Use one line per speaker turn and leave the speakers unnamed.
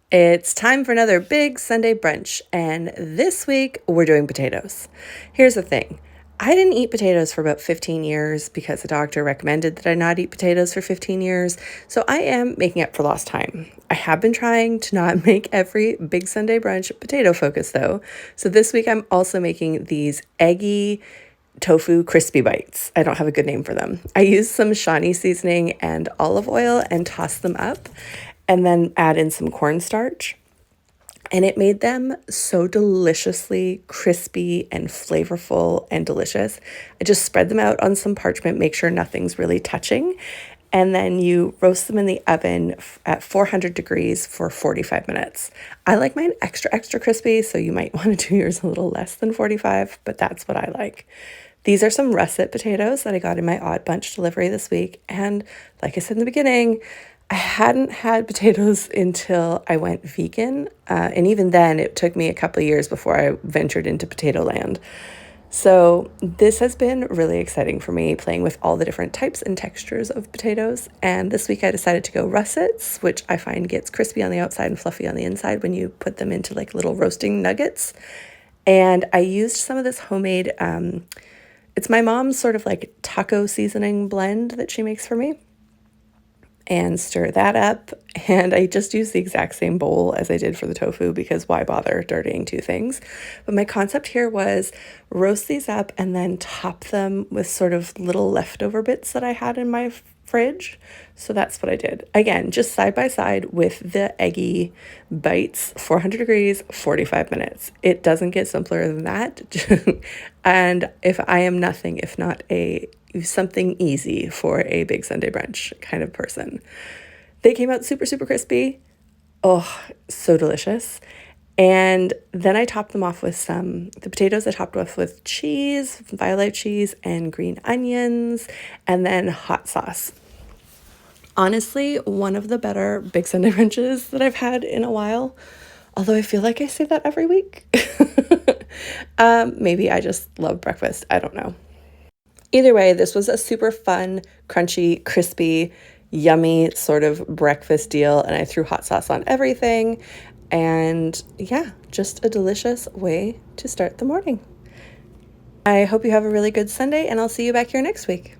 It's time for another big Sunday brunch, and this week we're doing potatoes. Here's the thing. I didn't eat potatoes for about 15 years because the doctor recommended that I not eat potatoes for 15 years, so I am making up for lost time. I have been trying to not make every big Sunday brunch potato focused though, so this week I'm also making these eggy tofu crispy bites. I don't have a good name for them. I use some shani seasoning and olive oil and toss them up and then add in some cornstarch. And it made them so deliciously crispy and flavorful and delicious. I just spread them out on some parchment, make sure nothing's really touching. And then you roast them in the oven at 400 degrees for 45 minutes. I like mine extra, extra crispy, so you might want to do yours a little less than 45, but that's what I like. These are some russet potatoes that I got in my Odd Bunch delivery this week. And like I said in the beginning, I hadn't had potatoes until I went vegan. And even then, it took me a couple of years before I ventured into potato land. So this has been really exciting for me, playing with all the different types and textures of potatoes. And this week I decided to go russets, which I find gets crispy on the outside and fluffy on the inside when you put them into like little roasting nuggets. And I used some of this homemade, it's my mom's sort of like taco seasoning blend that she makes for me, and stir that up. And I just use the exact same bowl as I did for the tofu because why bother dirtying two things? But my concept here was roast these up and then top them with sort of little leftover bits that I had in my fridge. So that's what I did. Again, just side by side with the eggy bites, 400 degrees, 45 minutes. It doesn't get simpler than that. And if I am nothing, if not something easy for a big Sunday brunch kind of person. They came out super, super crispy. Oh, so delicious. And then I topped them off with the potatoes I topped off with cheese, violet cheese, and green onions, and then hot sauce. Honestly, one of the better big Sunday brunches that I've had in a while. Although I feel like I say that every week. Maybe I just love breakfast. I don't know. Either way, this was a super fun, crunchy, crispy, yummy sort of breakfast deal, and I threw hot sauce on everything. And yeah, just a delicious way to start the morning. I hope you have a really good Sunday, and I'll see you back here next week.